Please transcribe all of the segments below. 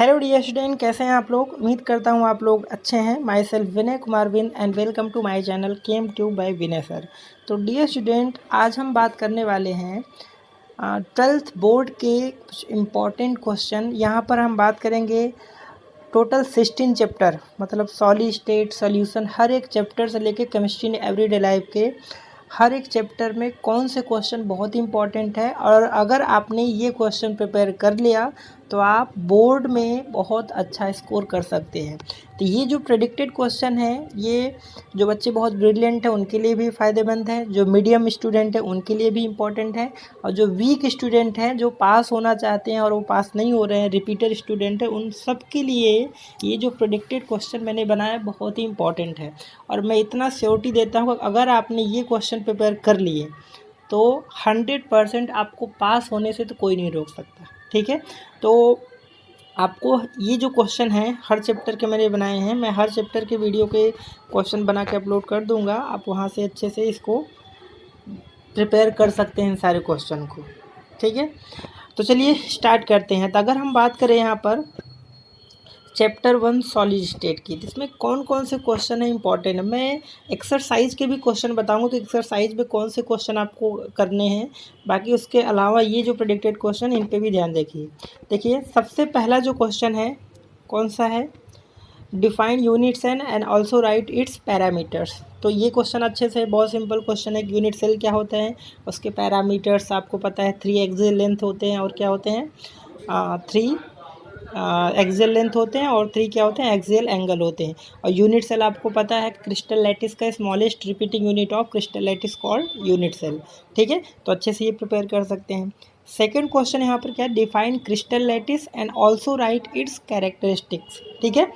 Hello dear student, कैसे हैं आप लोग। उम्मीद करता हूं आप लोग अच्छे हैं। माई सेल्फ विनय कुमार विन and welcome to my channel chem tube by Vinay sir. तो डियर स्टूडेंट, आज हम बात करने वाले हैं 12th बोर्ड के कुछ इम्पॉर्टेंट क्वेश्चन। यहाँ पर हम बात करेंगे टोटल 16 चैप्टर, मतलब सॉलिड स्टेट सॉल्यूशन, हर एक चैप्टर से लेके केमिस्ट्री एवरीडे लाइफ के हर एक चैप्टर में कौन से क्वेश्चन बहुत इंपॉर्टेंट है। और अगर आपने ये क्वेश्चन प्रिपेयर कर लिया तो आप बोर्ड में बहुत अच्छा स्कोर कर सकते हैं। तो ये जो प्रेडिक्टेड क्वेश्चन है, ये जो बच्चे बहुत ब्रिलियंट हैं उनके लिए भी फ़ायदेमंद है, जो मीडियम स्टूडेंट है उनके लिए भी इम्पॉर्टेंट है, और जो वीक स्टूडेंट हैं जो पास होना चाहते हैं और वो पास नहीं हो रहे हैं, रिपीटर स्टूडेंट है, उन सब के लिए ये जो प्रेडिक्टेड क्वेश्चन मैंने बनाया बहुत ही इंपॉर्टेंट है। और मैं इतना श्योरिटी देता हूँ अगर आपने ये क्वेश्चन प्रिपेयर कर लिए तो 100% आपको पास होने से तो कोई नहीं रोक सकता। ठीक है, तो आपको ये जो क्वेश्चन है हर चैप्टर के मैंने बनाए हैं, मैं हर चैप्टर के वीडियो के क्वेश्चन बना के अपलोड कर दूंगा, आप वहाँ से अच्छे से इसको प्रिपेयर कर सकते हैं इन सारे क्वेश्चन को। ठीक है, तो चलिए स्टार्ट करते हैं। तो अगर हम बात करें यहाँ पर चैप्टर 1 सॉलिड स्टेट की, इसमें कौन कौन से क्वेश्चन है इंपॉर्टेंट है। मैं एक्सरसाइज के भी क्वेश्चन बताऊंगा, तो एक्सरसाइज में कौन से क्वेश्चन आपको करने हैं। बाकी उसके अलावा ये जो प्रेडिक्टेड क्वेश्चन, इन पे भी ध्यान देखिए सबसे पहला जो क्वेश्चन है कौन सा है, define unit cell and also write its parameters. तो ये क्वेश्चन अच्छे से, बहुत सिंपल क्वेश्चन है। यूनिट सेल क्या होता है, उसके पैरामीटर्स आपको पता है, 3 एक्सियल लेंथ होते हैं और क्या होते हैं 3 एक्सियल लेंथ होते हैं और 3 क्या होते हैं एक्सियल एंगल होते हैं। और यूनिट सेल आपको पता है क्रिस्टल लैटिस का smallest repeating unit of crystal lattice called unit cell. ठीक है, तो अच्छे से ये प्रिपेयर कर सकते हैं। सेकंड क्वेश्चन यहाँ पर क्या है, define crystal lattice and also write it's characteristics. ठीक है,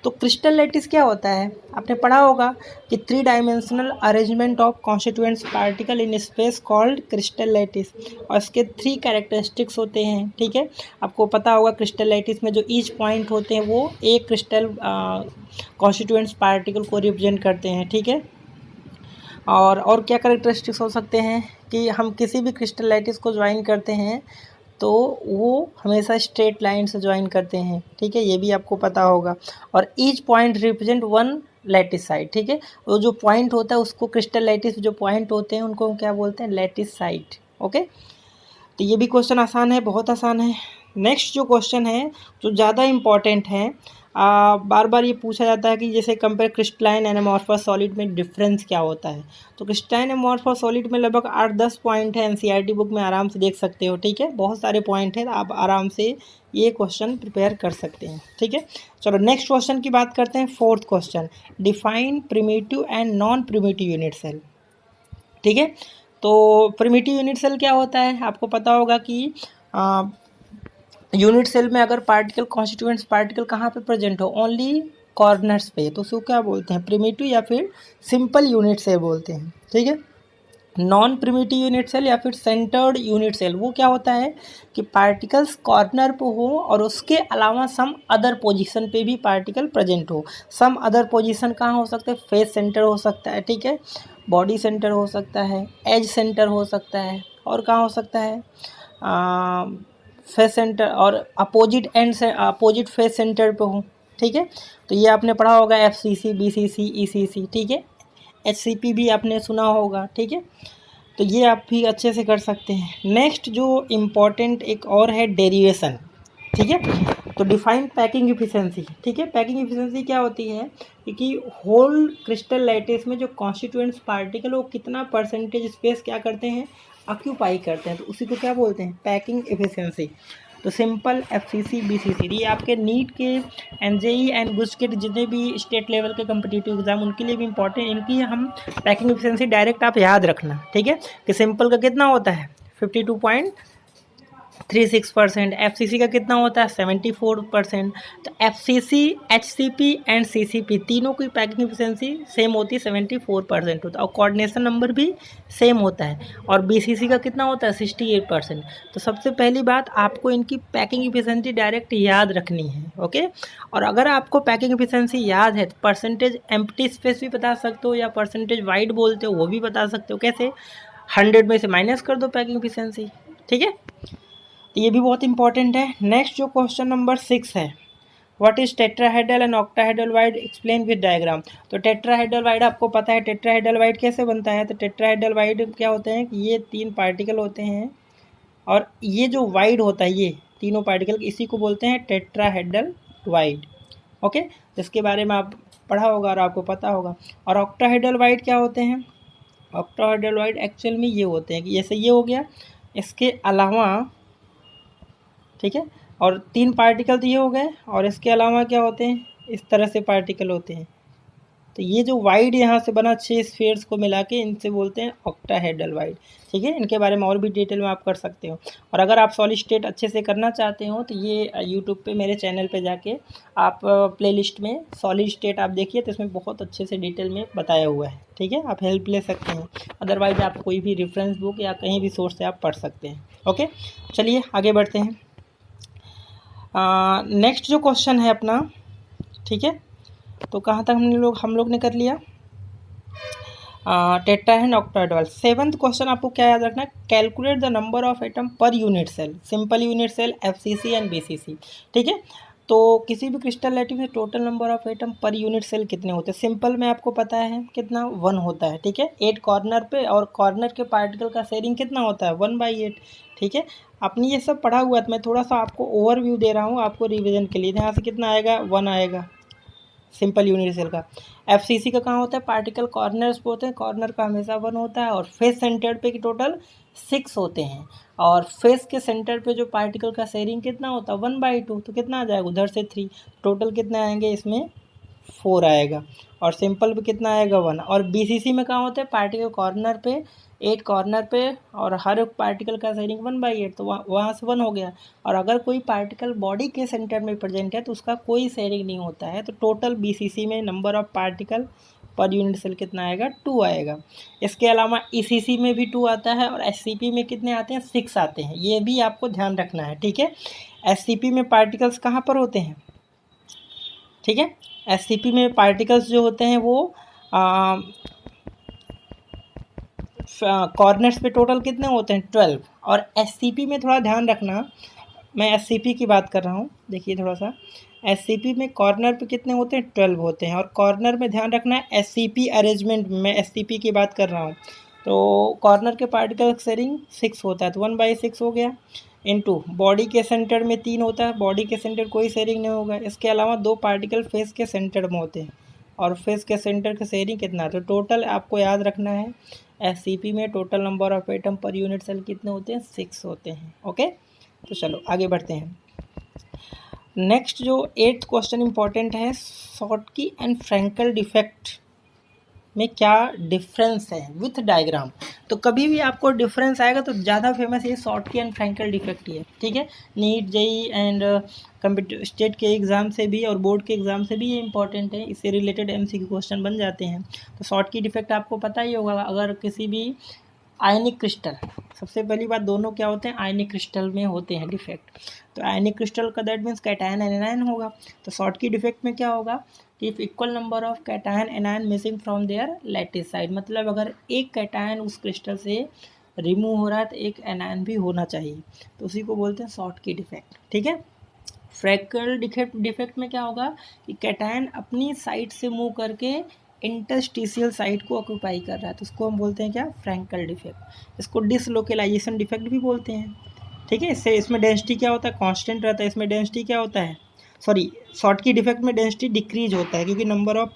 तो क्रिस्टल लैटिस क्या होता है, आपने पढ़ा होगा कि 3 dimensional arrangement of constituents particle in space called crystal lattice, और इसके 3 कैरेक्टरिस्टिक्स होते हैं। ठीक है, आपको पता होगा क्रिस्टल लैटिस में जो ईच पॉइंट होते हैं वो एक क्रिस्टल कॉन्स्टिट्यूएंट्स पार्टिकल को रिप्रेजेंट करते हैं। ठीक है, और क्या कैरेक्टरिस्टिक्स हो सकते हैं कि हम किसी भी क्रिस्टल लैटिस को ज्वाइन करते हैं तो वो हमेशा स्ट्रेट लाइन से ज्वाइन करते हैं। ठीक है, ये भी आपको पता होगा। और each point represent 1 lattice side. ठीक है, वो जो पॉइंट होता है उसको क्रिस्टल लैटिस जो पॉइंट होते हैं उनको क्या बोलते हैं, लैटिस साइड। ओके, तो ये भी क्वेश्चन आसान है, बहुत आसान है। नेक्स्ट जो क्वेश्चन है जो ज़्यादा इम्पॉर्टेंट है, बार बार ये पूछा जाता है कि जैसे compare crystalline and amorphous solid में डिफरेंस क्या होता है। तो क्रिस्टलाइन अमॉर्फस सॉलिड में लगभग 8-10 पॉइंट है, एनसीईआरटी बुक में आराम से देख सकते हो। ठीक है, बहुत सारे पॉइंट हैं, आप आराम से ये क्वेश्चन प्रिपेयर कर सकते हैं। ठीक है, चलो नेक्स्ट क्वेश्चन की बात करते हैं। 4th question, define primitive and non primitive unit cell. ठीक है, तो प्रिमिटिव यूनिट सेल क्या होता है, आपको पता होगा कि यूनिट सेल में अगर पार्टिकल कॉन्स्टिट्यूएंट्स पार्टिकल कहाँ पे प्रेजेंट हो, ओनली कॉर्नर्स पे, तो उसको क्या बोलते हैं, प्रिमिटिव या फिर सिंपल यूनिट सेल बोलते हैं। ठीक है, नॉन प्रिमिटिव यूनिट सेल या फिर सेंटर्ड यूनिट सेल, वो क्या होता है कि पार्टिकल्स कॉर्नर पे हो और उसके अलावा सम अदर पोजीशन पे भी पार्टिकल प्रेजेंट हो। सम अदर पोजीशन कहाँ हो सकते हैं, फेस सेंटर हो सकता है। ठीक है, बॉडी सेंटर हो सकता है, एज सेंटर हो सकता है, और कहाँ हो सकता है फेस सेंटर और अपोजिट एंड से अपोजिट फेस सेंटर पे हो। ठीक है, तो ये आपने पढ़ा होगा FCC, BCC, ECC। ठीक है, HCP भी आपने सुना होगा। ठीक है, तो ये आप भी अच्छे से कर सकते हैं। नेक्स्ट जो इम्पॉर्टेंट एक और है डेरिवेशन। ठीक है, तो डिफाइन पैकिंग इफिशिएंसी। ठीक है, पैकिंग इफिशिएंसी क्या होती है कि होल क्रिस्टल लैटिस में जो कॉन्स्टिट्यूएंट्स पार्टिकल वो कितना परसेंटेज स्पेस क्या करते हैं, ऑक्यूपाई करते हैं, तो उसी को क्या बोलते हैं, पैकिंग इफिशिएंसी। तो सिंपल FCC, BCC ये आपके नीट के, NJE एंड गुज के जितने भी स्टेट लेवल के कम्पिटिटिव एग्जाम उनके लिए भी इंपॉर्टेंट, इनकी हम पैकिंग इफिशिएंसी डायरेक्ट आप याद रखना। ठीक है, कि सिंपल का कितना होता है 52.36%, FCC का कितना होता है 74%। तो FCC, HCP एंड CCP तीनों की पैकिंग इफिशिएंसी सेम होती है, 74% होता है, और कोऑर्डिनेशन नंबर भी सेम होता है। और BCC का कितना होता है 68%। तो सबसे पहली बात आपको इनकी पैकिंग इफिशिएंसी डायरेक्ट याद रखनी है। ओके, और अगर आपको पैकिंग इफिशिएंसी याद है तो परसेंटेज एम्प्टी स्पेस भी बता सकते हो या परसेंटेज वाइड बोलते हो वो भी बता सकते हो। कैसे, 100 में से माइनस कर दो पैकिंग इफिशिएंसी। ठीक है, तो ये भी बहुत इंपॉर्टेंट है। नेक्स्ट जो क्वेश्चन नंबर 6 है, what is tetrahedral and octahedral wide, explain with diagram. तो टेट्राहेड्रल वाइड आपको पता है, टेट्राहेड्रल वाइड कैसे बनता है। तो टेट्राहेड्रल वाइड क्या होते हैं कि ये 3 पार्टिकल होते हैं और ये जो वाइड होता है, ये तीनों पार्टिकल, इसी को बोलते हैं टेट्राहेड्रल वाइड। ओके, जिसके बारे में आप पढ़ा होगा और आपको पता होगा। और ऑक्टाहेड्रल वाइड क्या होते हैं, ऑक्टाहेड्रल वाइड एक्चुअल में ये होते हैं कि जैसे ये हो गया, इसके अलावा, ठीक है, और 3 पार्टिकल तो ये हो गए, और इसके अलावा क्या होते हैं, इस तरह से पार्टिकल होते हैं। तो ये जो वाइड यहाँ से बना 6 स्फीयर्स को मिला के इनसे बोलते हैं ऑक्टाहेड्रल वाइड। ठीक है, इनके बारे में और भी डिटेल में आप कर सकते हो। और अगर आप सॉलिड स्टेट अच्छे से करना चाहते हो तो ये यूट्यूब पे मेरे चैनल पे जाके आप प्लेलिस्ट में सॉलिड स्टेट आप देखिए, तो इसमें बहुत अच्छे से डिटेल में बताया हुआ है। ठीक है, आप हेल्प ले सकते हैं, अदरवाइज आप कोई भी रेफरेंस बुक या कहीं भी सोर्स से आप पढ़ सकते हैं। ओके, चलिए आगे बढ़ते हैं। नेक्स्ट जो क्वेश्चन है अपना, ठीक है, तो कहाँ तक हम लोग ने कर लिया, टेट्राहेड्रल ऑक्टाहेड्रल। 7th क्वेश्चन आपको क्या याद रखना है, calculate the number of atom per unit cell, simple unit cell, FCC and BCC. ठीक है, तो किसी भी क्रिस्टल लैटिस में total number of atom per unit cell कितने होते हैं। सिंपल में आपको पता है कितना, 1 होता है। ठीक है, 8 कॉर्नर पे, और कॉर्नर के पार्टिकल का शेयरिंग कितना होता है, 1/8। ठीक है, आपने ये सब पढ़ा हुआ है, तो मैं थोड़ा सा आपको ओवरव्यू दे रहा हूँ आपको रिविजन के लिए। यहाँ से कितना आएगा, 1 आएगा सिंपल यूनिट सेल का। एफसीसी का कहाँ होता है, पार्टिकल कॉर्नर्स पे होते हैं, कॉर्नर का हमेशा 1 होता है, और फेस सेंटर पे की टोटल 6 होते हैं, और फेस के सेंटर पे जो पार्टिकल का शेयरिंग कितना होता है, 1/2। तो कितना आ जाएगा, उधर से 3, टोटल कितने आएंगे, इसमें 4 आएगा, और सिंपल पे कितना आएगा, 1। और बीसीसी में कहाँ होते हैं, पार्टिकल कॉर्नर पे, 8 कॉर्नर पे, और हर एक पार्टिकल का शेयरिंग 1/8, तो वहाँ से 1 हो गया। और अगर कोई पार्टिकल बॉडी के सेंटर में प्रेजेंट है तो उसका कोई शेयरिंग नहीं होता है, तो टोटल बीसीसी में number of particle per unit cell कितना आएगा, 2 आएगा। इसके अलावा ईसीसी में भी 2 आता है, और एससीपी में कितने आते हैं, 6 आते हैं। ये भी आपको ध्यान रखना है। ठीक है, एससीपी में पार्टिकल्स कहाँ पर होते हैं, ठीक है, एससीपी में पार्टिकल्स जो होते हैं वो कॉर्नर्स पे टोटल कितने होते हैं, 12। और एससीपी में थोड़ा ध्यान रखना, मैं एससीपी की बात कर रहा हूँ, देखिए थोड़ा सा, एससीपी में कॉर्नर पे कितने होते हैं, 12 होते हैं। और कॉर्नर में ध्यान रखना है, एससीपी अरेंजमेंट में एससीपी की बात कर रहा हूँ, तो कॉर्नर के पार्टिकल शेयरिंग 6 होता है, तो 1/6 हो गया, इनटू बॉडी के सेंटर में 3 होता है, बॉडी के सेंटर कोई शेयरिंग नहीं होगा। इसके अलावा 2 पार्टिकल फेस के सेंटर में होते हैं, और फेस के सेंटर का शेयरिंग कितना है, तो टोटल आपको याद रखना है, एससीपी में total number of atom per unit cell कितने होते हैं, 6 होते हैं। ओके, तो चलो आगे बढ़ते हैं। नेक्स्ट जो 8th क्वेश्चन इंपॉर्टेंट है, शॉर्टकी एंड फ्रैंकल डिफेक्ट में क्या डिफरेंस है विथ डायग्राम। तो कभी भी आपको डिफरेंस आएगा तो ज़्यादा फेमस ये शॉर्टकी एंड फ्रैंकल डिफेक्ट ही है। ठीक है, NEET, JEE and computer state के एग्ज़ाम से भी और बोर्ड के एग्ज़ाम से भी ये इंपॉर्टेंट है, इससे रिलेटेड एमसीक्यू क्वेश्चन बन जाते हैं। तो शॉर्टकी डिफेक्ट आपको पता ही होगा, अगर किसी भी आयनिक क्रिस्टल, सबसे पहली बात, दोनों क्या होते हैं, आयनिक क्रिस्टल में होते हैं डिफेक्ट। तो आयनिक क्रिस्टल का that means cation and anion होगा। तो शॉर्टकी डिफेक्ट में क्या होगा कि if equal number of cation anion missing from their lattice side, मतलब अगर एक कैटायन उस क्रिस्टल से रिमूव हो रहा है तो एक एनायन भी होना चाहिए, तो उसी को बोलते हैं शॉर्टकी डिफेक्ट। ठीक है, फ्रैंकल डिफेक्ट में क्या होगा कि कैटायन अपनी साइड से मूव करके इंटरस्टिशियल साइड को ऑक्यूपाई कर रहा है, तो उसको हम बोलते हैं क्या, फ्रैंकल डिफेक्ट। इसको डिसलोकेलाइजेशन डिफेक्ट भी बोलते हैं। ठीक है, इससे इसमें डेंसिटी क्या होता है, कांस्टेंट रहता है, इसमें डेंसिटी क्या होता है, सॉरी, शॉर्टकी डिफेक्ट में डेंसिटी डिक्रीज होता है क्योंकि number of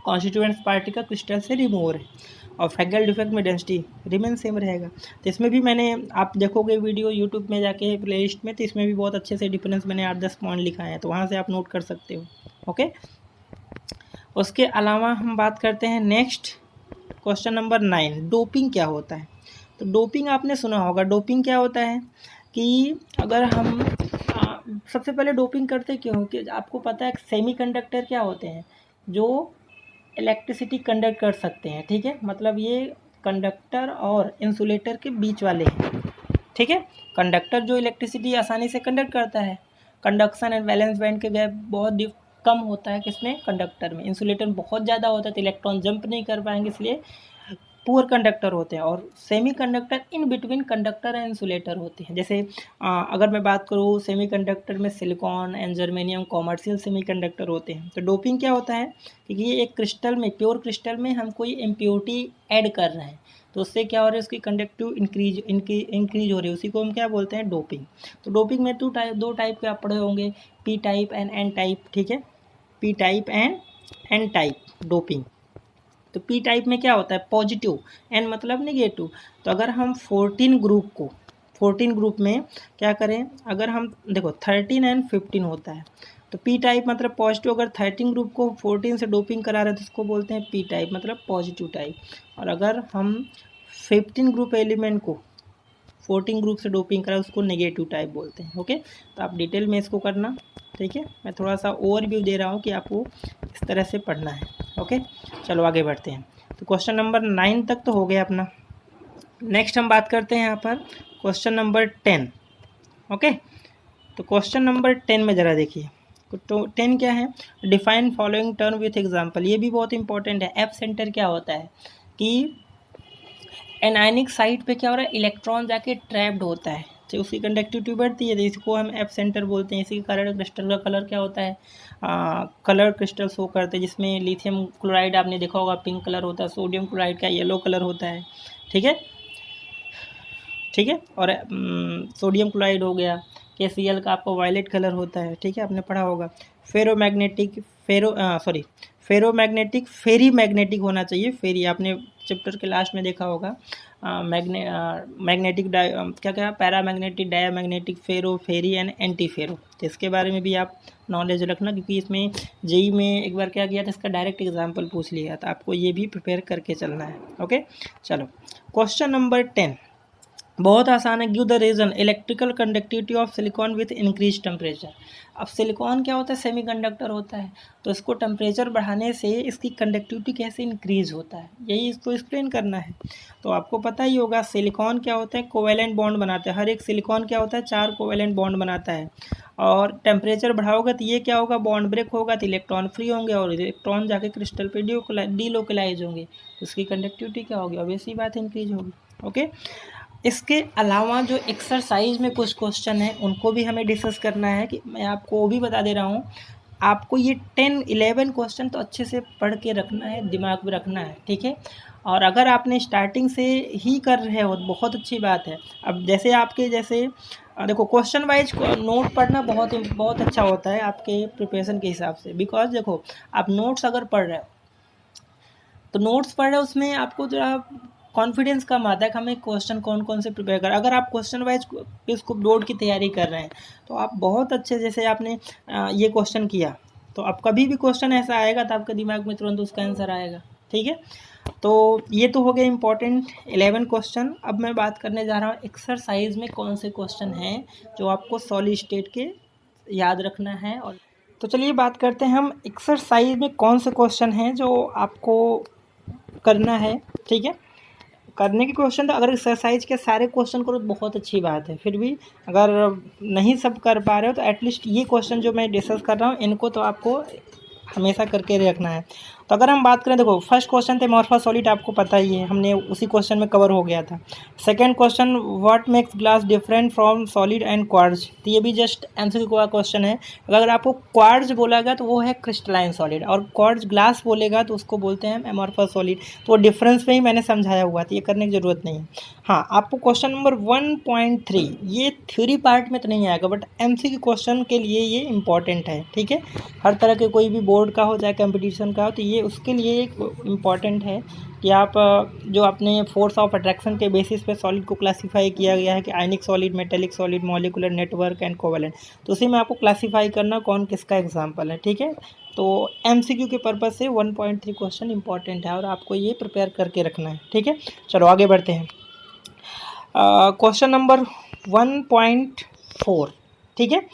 constituents particle crystal से रिमूव हो रहे हैं, और फ्रैंकल डिफेक्ट में डेंसिटी रिमेन सेम रहेगा। तो इसमें भी मैंने, आप देखोगे वीडियो यूट्यूब में जाके प्लेलिस्ट में, तो इसमें भी बहुत अच्छे से डिफरेंस मैंने 8-10 पॉइंट लिखा है, तो वहाँ से आप नोट कर सकते हो। ओके, उसके अलावा हम बात करते हैं नेक्स्ट क्वेश्चन नंबर 9, डोपिंग क्या होता है। तो डोपिंग आपने सुना होगा, डोपिंग क्या होता है कि अगर हम सबसे पहले डोपिंग करते क्यों, कि आपको पता है सेमीकंडक्टर क्या होते हैं, जो इलेक्ट्रिसिटी कंडक्ट कर सकते हैं। ठीक है, मतलब ये कंडक्टर और इंसुलेटर के बीच वाले हैं। ठीक है, कंडक्टर जो इलेक्ट्रिसिटी आसानी से कंडक्ट करता है, कंडक्शन एंड वैलेंस बैंड के गैप बहुत कम होता है किसमें, कंडक्टर में। इंसुलेटर बहुत ज़्यादा होता है तो इलेक्ट्रॉन जंप नहीं कर पाएंगे, इसलिए पुअर कंडक्टर होते हैं, और semi conductor in between conductor and insulator होते हैं। जैसे अगर मैं बात करूँ सेमी कंडक्टर में silicon and germanium commercial semi conductor होते हैं। तो डोपिंग क्या होता है कि ये एक क्रिस्टल में, प्योर क्रिस्टल में हम कोई इम्प्योरिटी ऐड कर रहे हैं, तो उससे क्या हो रहा है, उसकी कंडक्टिव इंक्रीज हो रही है, उसी को हम क्या बोलते हैं, डोपिंग। तो डोपिंग में दो टाइप के आप पढ़े होंगे, P type and N type, ठीक है, P type and N type doping. तो पी टाइप में क्या होता है, पॉजिटिव, एन मतलब नेगेटिव। तो अगर हम 14 ग्रुप में क्या करें, अगर हम देखो 13 एंड 15 होता है, तो पी टाइप मतलब पॉजिटिव। अगर 13 ग्रुप को 14 से डोपिंग करा रहे हैं तो उसको बोलते हैं पी टाइप मतलब पॉजिटिव टाइप। और अगर हम 15 ग्रुप एलिमेंट को 14 ग्रुप से डोपिंग करा उसको नेगेटिव टाइप बोलते हैं। ओके, तो आप डिटेल में इसको करना, ठीक है। मैं थोड़ा सा ओवरव्यू दे रहा हूँ कि आपको इस तरह से पढ़ना है। ओके, चलो आगे बढ़ते हैं। तो क्वेश्चन नंबर 9 तक तो हो गया अपना। नेक्स्ट हम बात करते हैं यहाँ पर क्वेश्चन नंबर 10। ओके, तो क्वेश्चन नंबर 10 में ज़रा देखिए, तो 10 क्या है, define following term with example. ये भी बहुत इंपॉर्टेंट है। एफ सेंटर क्या होता है कि एनायनिक साइट पे क्या हो रहा है, इलेक्ट्रॉन जाके ट्रैप्ड होता है, तो उसकी कंडक्टिविटी बढ़ती है, तो इसको हम एफ सेंटर बोलते हैं। इसी के कारण क्रिस्टल का कलर क्या होता है, कलर क्रिस्टल शो करते हैं, जिसमें लिथियम क्लोराइड आपने देखा होगा पिंक कलर होता है, सोडियम क्लोराइड का येलो कलर होता है, ठीक है, ठीक है। और सोडियम क्लोराइड हो गया, KCl का आपको वायलेट कलर होता है, ठीक है, आपने पढ़ा होगा। फेरी मैग्नेटिक होना चाहिए। फेरी आपने चैप्टर के लास्ट में देखा होगा। मैग्नेटिक क्या क्या, paramagnetic, diamagnetic, ferri and anti ferro. तो इसके बारे में भी आप नॉलेज रखना, क्योंकि इसमें जेई में एक बार क्या किया था, इसका डायरेक्ट एग्जाम्पल पूछ लिया था, आपको ये भी प्रिपेयर करके चलना है। ओके, चलो क्वेश्चन नंबर 10 बहुत आसान है। Give the reason electrical conductivity of silicon with increase temperature. अब सिलिकॉन क्या होता है, सेमीकंडक्टर होता है, तो इसको टेम्परेचर बढ़ाने से इसकी कंडक्टिविटी कैसे इंक्रीज होता है, यही इसको एक्सप्लेन करना है। तो आपको पता ही होगा सिलिकॉन क्या होता है, कोवेलेंट बॉन्ड बनाता है। हर एक सिलिकॉन क्या होता है, 4 कोवेलेंट बॉन्ड बनाता है। और टेम्परेचर बढ़ाओगे तो ये क्या होगा, बॉन्ड ब्रेक होगा, तो इलेक्ट्रॉन फ्री होंगे और इलेक्ट्रॉन जाके क्रिस्टल पे डीलोकलाइज होंगे, उसकी कंडक्टिविटी क्या होगी, ऑब्वियसली बात इंक्रीज होगी। ओके, इसके अलावा जो एक्सरसाइज में कुछ क्वेश्चन हैं उनको भी हमें डिस्कस करना है, कि मैं आपको वो भी बता दे रहा हूँ। आपको ये 10-11 क्वेश्चन तो अच्छे से पढ़ के रखना है, दिमाग में रखना है, ठीक है। और अगर आपने स्टार्टिंग से ही कर रहे हो तो बहुत अच्छी बात है। अब जैसे आपके जैसे देखो क्वेश्चन वाइज नोट पढ़ना बहुत अच्छा होता है आपके प्रिपरेशन के हिसाब से। बिकॉज देखो आप नोट्स अगर पढ़ रहे हो तो नोट्स पढ़ रहे हो उसमें आपको जरा कॉन्फिडेंस कम आता है कि हमें क्वेश्चन कौन कौन से प्रिपेयर कर। अगर आप क्वेश्चन वाइज इसको बोर्ड की तैयारी कर रहे हैं तो आप बहुत अच्छे, जैसे आपने ये क्वेश्चन किया तो अब कभी भी क्वेश्चन ऐसा आएगा तो आपके दिमाग में तुरंत उसका आंसर आएगा, ठीक है। तो ये तो हो गए इंपॉर्टेंट 11 क्वेश्चन। अब मैं बात करने जा रहा हूँ एक्सरसाइज में कौन से क्वेश्चन हैं जो आपको सॉलिड स्टेट के याद रखना है। और तो चलिए बात करते हैं हम एक्सरसाइज में कौन से क्वेश्चन हैं जो आपको करना है, ठीक है। करने के क्वेश्चन तो अगर एक्सरसाइज के सारे क्वेश्चन करो तो बहुत अच्छी बात है, फिर भी अगर नहीं सब कर पा रहे हो तो एटलीस्ट ये क्वेश्चन जो मैं डिस्कस कर रहा हूँ इनको तो आपको हमेशा करके रखना है। तो अगर हम बात करें, देखो फर्स्ट क्वेश्चन थे अमोर्फस सॉलिड, आपको पता ही है, हमने उसी क्वेश्चन में कवर हो गया था। Second question what makes glass different from solid and quartz, तो ये भी जस्ट एमसीक्यू का क्वेश्चन है। अगर आपको क्वार्ट्ज बोला गया तो वो है क्रिस्टलाइन सॉलिड, और क्वार्ट्ज ग्लास बोलेगा तो उसको बोलते हैं अमोर्फस सॉलिड। तो वो डिफरेंस में ही मैंने समझाया हुआ था, ये करने की ज़रूरत नहीं है। हाँ, आपको क्वेश्चन नंबर 1.3 ये थ्योरी पार्ट में तो नहीं आएगा, बट एमसीक्यू क्वेश्चन के लिए ये इंपॉर्टेंट है, ठीक है। हर तरह के कोई भी बोर्ड का हो चाहे कंपटीशन का हो, तो ये उसके लिए एक इम्पॉर्टेंट है कि आप जो अपने फोर्स ऑफ अट्रैक्शन के बेसिस पे सॉलिड को क्लासीफाई किया गया है कि आयनिक solid, metallic solid, molecular network and covalent, तो उसी में आपको क्लासीफाई करना कौन किसका एग्जाम्पल है, ठीक है। तो एमसीक्यू के पर्पज़ से 1.3 क्वेश्चन इंपॉर्टेंट है और आपको ये प्रिपेयर करके रखना है, ठीक है। चलो आगे बढ़ते हैं। क्वेश्चन नंबर 1.4, ठीक है।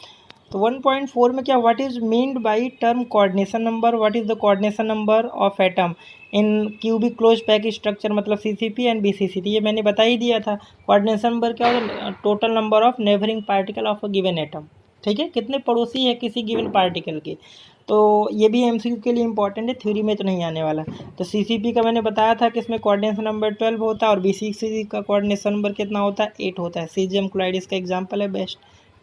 तो 1.4 में क्या, what is meant by term coordination number, what is the coordination number of atom in cubic close pack structure, मतलब सीसीपी एंड बीसीसी। तो ये मैंने बता ही दिया था। कोऑर्डिनेशन नंबर क्या होगा, total number of neighbouring particle of a given atom, ठीक है, कितने पड़ोसी है किसी गिवन पार्टिकल के। तो ये भी एमसीक्यू के लिए इंपॉर्टेंट है, थ्योरी में तो नहीं आने वाला। तो सीसीपी का मैंने बताया था कि इसमें कोऑर्डिनेशन नंबर 12 होता है और बीसीसी का कोऑर्डिनेशन नंबर कितना होता है, 8 होता है। सीजीएम क्लोराइड इसका एग्जाम्पल है बेस्ट,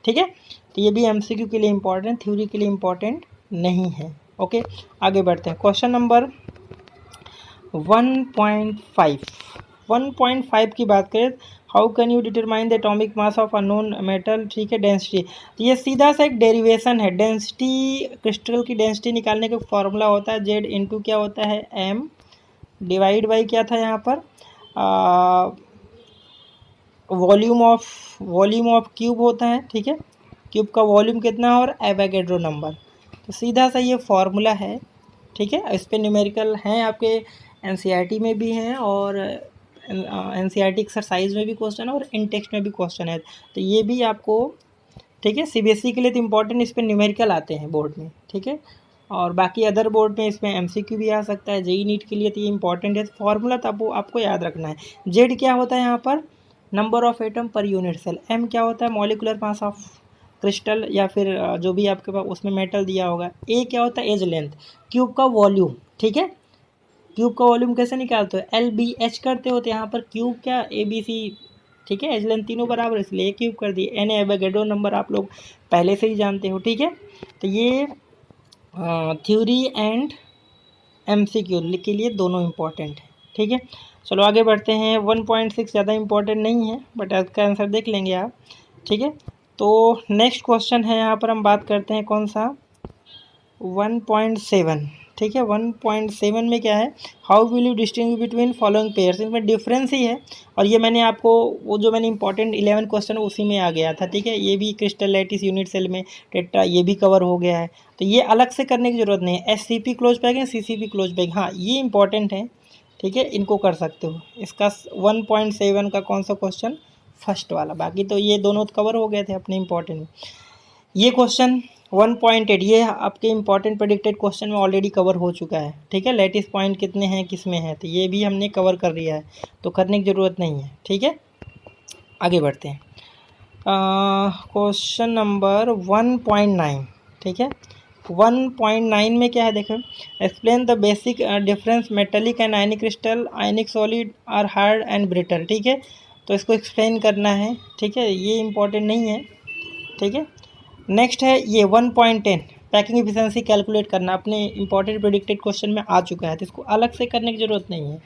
ठीक है। तो ये भी एमसीक्यू के लिए इंपॉर्टेंट, थ्योरी के लिए इंपॉर्टेंट नहीं है। ओके, आगे बढ़ते हैं। क्वेश्चन नंबर 1.5 की बात करें, how can you determine the atomic mass of unknown metal, ठीक है, डेंसिटी। तो ये सीधा सा एक डेरिवेशन है। डेंसिटी, क्रिस्टल की डेंसिटी निकालने का फॉर्मूला होता है जेड इंटू क्या होता है, एम डिवाइड बाई क्या था यहाँ पर, वॉल्यूम ऑफ क्यूब होता है, ठीक है। क्यूब का वॉल्यूम कितना है और एवोगैड्रो नंबर। तो सीधा सा ये फॉर्मूला है, ठीक है। इस पर न्यूमेरिकल हैं आपके एनसीईआरटी में भी हैं और एनसीईआरटी एक्सरसाइज में भी क्वेश्चन है और इन टेक्स्ट में भी क्वेश्चन है। तो ये भी आपको, ठीक है, सीबीएसई के लिए तो इम्पोर्टेंट इस पर न्यूमेरिकल आते हैं बोर्ड में, ठीक है। और बाकी अदर बोर्ड में इसमें एमसीक्यू भी आ सकता है, जेई नीट के लिए तो ये इंपॉर्टेंट है। फॉर्मूला तो आपको याद रखना है। जेड क्या होता है यहाँ पर, number of atom per unit cell. M क्या होता है, मॉलिकुलर मास ऑफ क्रिस्टल या फिर जो भी आपके पास उसमें मेटल दिया होगा। ए क्या होता है, एज लेंथ। क्यूब का वॉल्यूम, ठीक है। क्यूब का वॉल्यूम कैसे निकालते हो, एल बी एच करते हो। तो यहाँ पर क्यूब क्या, ए बी सी, ठीक है, एज लेंथ तीनों बराबर इसलिए क्यूब कर दिए। एन एवोगैड्रो नंबर आप लोग पहले से ही जानते हो, ठीक है। तो ये थ्योरी एंड एमसीक्यू के लिए दोनों इम्पॉर्टेंट है, ठीक है। चलो आगे बढ़ते हैं। 1.6 ज़्यादा इम्पॉर्टेंट नहीं है बट इसका आंसर देख लेंगे आप, ठीक है। तो नेक्स्ट क्वेश्चन है, यहाँ पर हम बात करते हैं कौन सा, 1.7, ठीक है। 1.7 में क्या है, how will you distinguish between following pairs. इसमें डिफरेंस ही है और ये मैंने आपको वो जो मैंने इंपॉर्टेंट 11 क्वेश्चन उसी में आ गया था, ठीक है। ये भी क्रिस्टल लैटिस यूनिट सेल में टेट्रा ये भी कवर हो गया है, तो ये अलग से करने की ज़रूरत नहीं है। एससीपी क्लोज पैक है, सीसीपी क्लोज पैक, हाँ ये इंपॉर्टेंट है, ठीक है, इनको कर सकते हो। इसका 1.7 का कौन सा क्वेश्चन, फर्स्ट वाला। बाकी तो ये दोनों कवर हो गए थे अपने इंपॉर्टेंट। ये क्वेश्चन 1.8 ये आपके इंपॉर्टेंट प्रेडिक्टेड क्वेश्चन में ऑलरेडी कवर हो चुका है, ठीक है। लैटिस पॉइंट कितने हैं किस में है, तो ये भी हमने कवर कर लिया है, तो करने की ज़रूरत नहीं है, ठीक है। आगे बढ़ते हैं। क्वेश्चन नंबर 1.9, ठीक है। 1.9 में क्या है, देखो, explain the basic difference metallic and ionic crystal, ionic solid are hard and brittle, ठीक है। तो इसको एक्सप्लेन करना है, ठीक है, ये इंपॉर्टेंट नहीं है, ठीक है। नेक्स्ट है ये 1.10 पैकिंग एफिशिएंसी कैलकुलेट करना, अपने इंपॉर्टेंट प्रेडिक्टेड क्वेश्चन में आ चुका है, तो इसको अलग से करने की ज़रूरत नहीं है,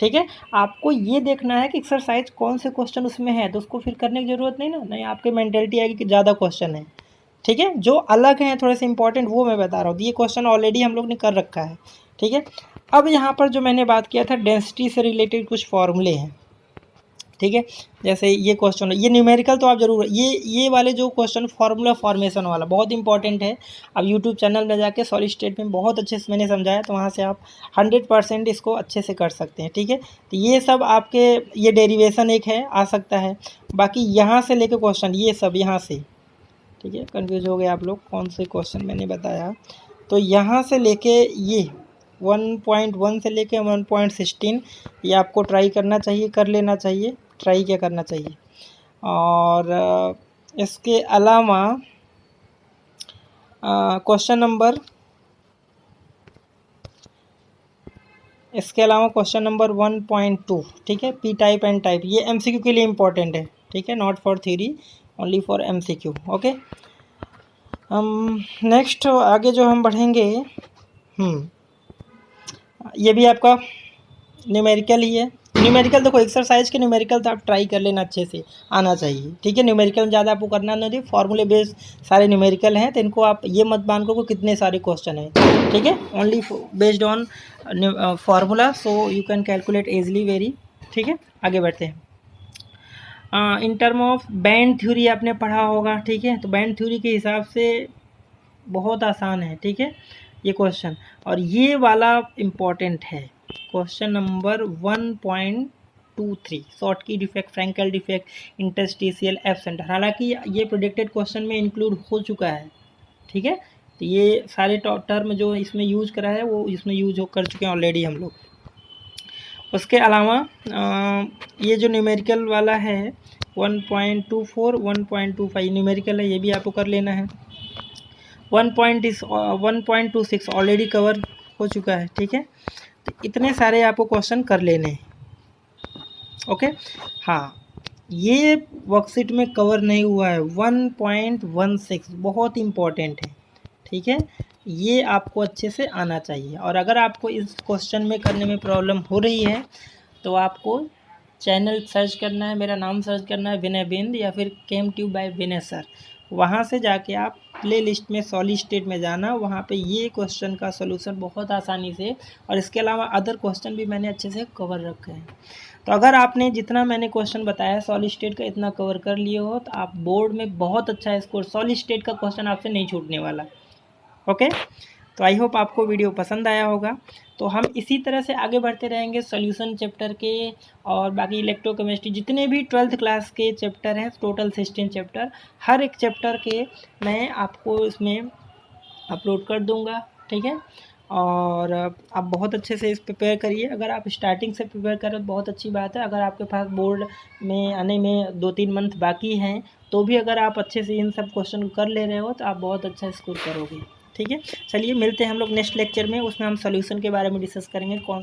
ठीक है। आपको ये देखना है कि एक्सरसाइज कौन से क्वेश्चन उसमें है, तो उसको फिर करने की ज़रूरत नहीं ना, नहीं आपकी मेंटेलिटी आएगी कि ज़्यादा क्वेश्चन है, ठीक है। जो अलग हैं थोड़े से इंपॉर्टेंट वो मैं बता रहा हूँ, ये क्वेश्चन ऑलरेडी हम लोग ने कर रखा है, ठीक है। अब यहाँ पर जो मैंने बात किया था डेंसिटी से रिलेटेड कुछ फॉर्मूले हैं, ठीक है। जैसे ये क्वेश्चन, ये न्यूमेरिकल तो आप जरूर, ये वाले जो क्वेश्चन फार्मूला फॉर्मेशन वाला बहुत इंपॉर्टेंट है। अब यूट्यूब चैनल में जाके सॉलिड स्टेट में बहुत अच्छे से मैंने समझाया, तो वहाँ से आप 100% इसको अच्छे से कर सकते हैं, ठीक है। तो ये सब आपके, ये डेरिवेशन एक है आ सकता है, बाकी यहाँ से लेके क्वेश्चन ये सब यहाँ से, ठीक है। कन्फ्यूज हो गए आप लोग कौन से क्वेश्चन मैंने बताया, तो यहाँ से लेके ये 1.1 से लेके 1.16 ये आपको ट्राई करना चाहिए, कर लेना चाहिए, ट्राई क्या करना चाहिए। और इसके अलावा क्वेश्चन नंबर, इसके अलावा क्वेश्चन नंबर 1.2, ठीक है, पी टाइप एंड टाइप, ये एमसीक्यू के लिए इंपॉर्टेंट है, ठीक है, not for theory, only for MCQ, okay. Next आगे जो हम बढ़ेंगे, ये भी आपका न्यूमेरिकल ही है। न्यूमेरिकल देखो, एक्सरसाइज के न्यूमेरिकल तो आप ट्राई कर लेना, अच्छे से आना चाहिए, ठीक है। न्यूमेरिकल में ज़्यादा आपको करना नहीं, फॉर्मूले बेस्ड सारे न्यूमेरिकल हैं, तो इनको आप ये मत मान को कितने सारे क्वेश्चन हैं, ठीक है, only based on formula, so you can calculate easily very, ठीक है। आगे बढ़ते हैं। In term of band theory आपने पढ़ा होगा, ठीक है। तो बैंड थ्योरी के हिसाब से बहुत आसान है, ठीक है, ये क्वेश्चन। और ये वाला इम्पॉर्टेंट है, question number 1.23 Schottky defect, Frenkel defect, interstitial absent. हालांकि ये प्रेडिक्टेड क्वेश्चन में इंक्लूड हो चुका है, ठीक है। तो ये सारे टर्म जो इसमें यूज करा है वो इसमें यूज कर चुके हैं ऑलरेडी हम लोग। उसके अलावा ये जो न्यूमेरिकल वाला है 1.24, 1.25 न्यूमेरिकल है, ये भी आपको कर लेना है। 1.26 ऑलरेडी कवर हो चुका है, ठीक है। तो इतने सारे आपको क्वेश्चन कर लेने हैं, ओके। हाँ, ये वर्कशीट में कवर नहीं हुआ है 1.16, बहुत इम्पॉर्टेंट है, ठीक है। ये आपको अच्छे से आना चाहिए। और अगर आपको इस क्वेश्चन में करने में प्रॉब्लम हो रही है तो आपको चैनल सर्च करना है, मेरा नाम सर्च करना है विनय बिंद, या फिर केम ट्यूब बाय विनय सर। वहाँ से जाके आप प्ले लिस्ट में सॉलिड स्टेट में जाना, वहाँ पे ये क्वेश्चन का सॉल्यूशन बहुत आसानी से, और इसके अलावा अदर क्वेश्चन भी मैंने अच्छे से कवर रखे हैं। तो अगर आपने जितना मैंने क्वेश्चन बताया सॉलिड स्टेट का इतना कवर कर लिए हो तो आप बोर्ड में बहुत अच्छा स्कोर, सॉलिड स्टेट का क्वेश्चन आपसे नहीं छूटने वाला, ओके। तो आई होप आपको वीडियो पसंद आया होगा। तो हम इसी तरह से आगे बढ़ते रहेंगे सॉल्यूशन चैप्टर के, और बाकी इलेक्ट्रोकेमिस्ट्री जितने भी 12th क्लास के चैप्टर हैं, टोटल 16 चैप्टर, हर एक चैप्टर के मैं आपको इसमें अपलोड कर दूंगा, ठीक है। और आप बहुत अच्छे से इस प्रिपेयर करिए। अगर आप स्टार्टिंग से प्रिपेयर करें तो बहुत अच्छी बात है। अगर आपके पास बोर्ड में आने में 2-3 मंथ बाकी हैं तो भी अगर आप अच्छे से इन सब क्वेश्चन कर ले रहे हो तो आप बहुत अच्छा स्कोर करोगे, ठीक है। चलिए मिलते हैं हम लोग नेक्स्ट लेक्चर में, उसमें हम सोल्यूशन के बारे में डिस्कस करेंगे, कौन